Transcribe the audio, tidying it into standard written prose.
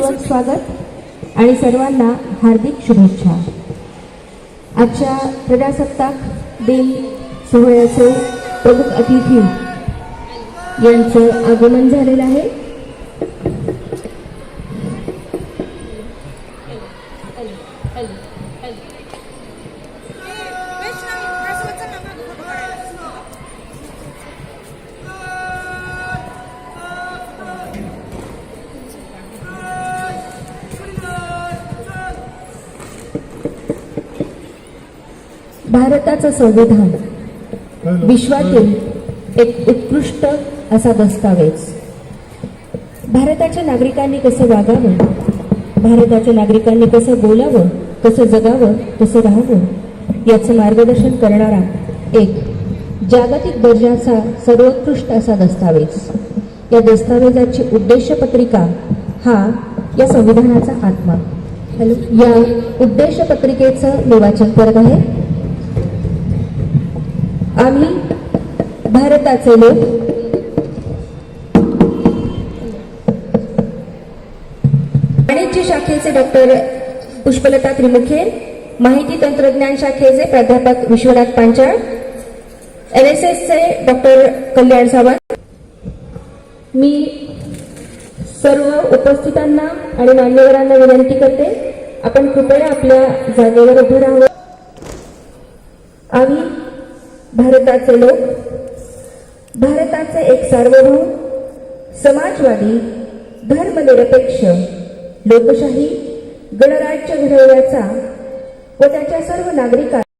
मनपूर्वक स्वागत आणि सर्वांना हार्दिक शुभेच्छा। आजच्या प्रजासत्ताक दिन सोहळ्याचे प्रमुख अतिथी यांचं आगमन झालेलं आहे। भारताचं संविधान विश्वातील एक उत्कृष्ट असा दस्तावेज। भारताच्या नागरिकांनी कसं वागावं, भारताच्या नागरिकांनी कसं बोलावं, कसं जगावं, कसं राहावं याचं मार्गदर्शन करणारा एक जागतिक दर्जाचा सर्वोत्कृष्ट असा दस्तावेज। या दस्तावेजाची उद्देशपत्रिका हा या संविधानाचा आत्मा। या उद्देशपत्रिकेचं मी वाचन करत आहे। आम्ही भारताचे लोक वाणिज्य शाखेचे डॉक्टर पुष्पलता त्रिमुखे, माहिती तंत्रज्ञान शाखेचे प्राध्यापक विश्वनाथ पांचाळ, NSS चे डॉक्टर कल्याण सावंत। मी सर्व उपस्थितांना आणि मान्यवरांना विनंती करते, आपण कृपया आपल्या जागेवर उभे राहावं। आम्ही भारताचे लोक भारताचे एक सार्वभौम, समाजवादी, धर्मनिरपेक्ष, लोकशाही गणराज्य घडवण्याचा व त्याच्या सर्व नागरिकांना